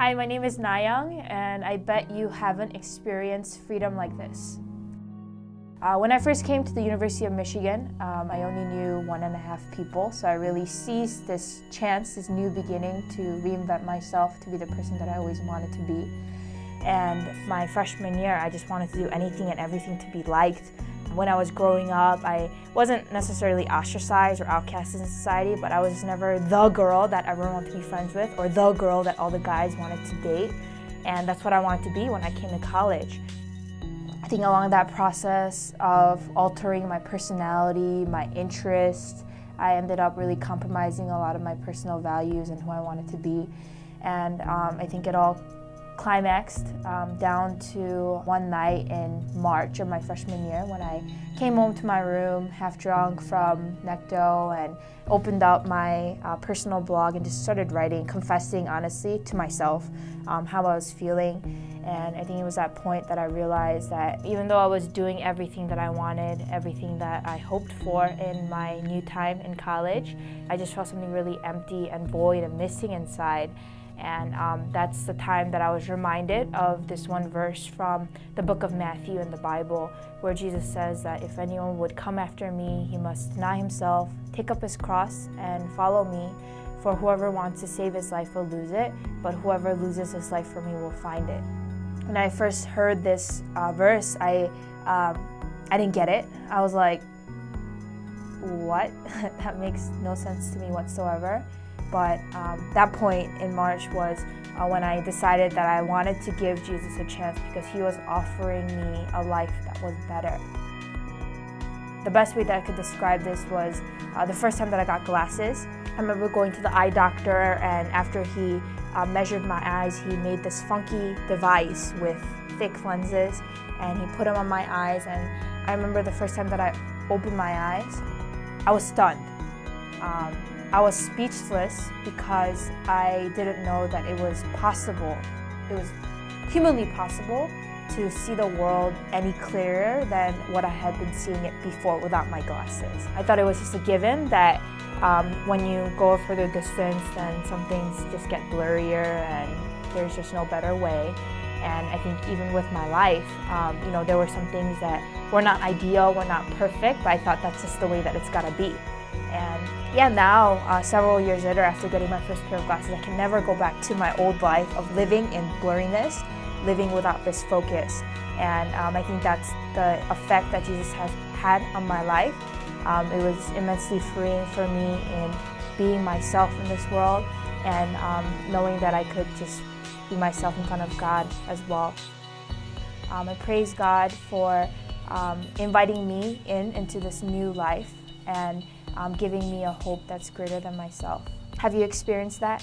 Hi, my name is Nayang, and I bet you haven't experienced freedom like this. When I first came to the University of Michigan, I only knew 1.5 people, so I really seized this chance, this new beginning to reinvent myself to be the person that I always wanted to be. And my freshman year, I just wanted to do anything and everything to be liked. When I was growing up, I wasn't necessarily ostracized or outcast in society, but I was never the girl that everyone wanted to be friends with or the girl that all the guys wanted to date. And that's what I wanted to be when I came to college. I think along that process of altering my personality, my interests, I ended up really compromising a lot of my personal values and who I wanted to be. And I think it all climaxed down to one night in March of my freshman year when I came home to my room half drunk from Necto and opened up my personal blog and just started writing, confessing honestly to myself how I was feeling. And I think it was that point that I realized that even though I was doing everything that I wanted, everything that I hoped for in my new time in college, I just felt something really empty and void and missing inside. And that's the time that I was reminded of this one verse from the book of Matthew in the Bible, where Jesus says that if anyone would come after me, he must deny himself, take up his cross, and follow me. For whoever wants to save his life will lose it, but whoever loses his life for me will find it. When I first heard this verse, I didn't get it. I was like, what? That makes no sense to me whatsoever. But that point in March was when I decided that I wanted to give Jesus a chance because he was offering me a life that was better. The best way that I could describe this was the first time that I got glasses. I remember going to the eye doctor, and after he measured my eyes, he made this funky device with thick lenses, and he put them on my eyes. And I remember the first time that I opened my eyes, I was stunned. I was speechless because I didn't know that it was possible. It was humanly possible to see the world any clearer than what I had been seeing it before without my glasses. I thought it was just a given that when you go a further distance, then some things just get blurrier and there's just no better way. And I think even with my life, there were some things that were not ideal, were not perfect, but I thought that's just the way that it's gotta be. And yeah, now, several years later, after getting my first pair of glasses, I can never go back to my old life of living in blurriness, living without this focus. And I think that's the effect that Jesus has had on my life. It was immensely freeing for me in being myself in this world and knowing that I could just be myself in front of God as well. I praise God for inviting me into this new life and giving me a hope that's greater than myself. Have you experienced that?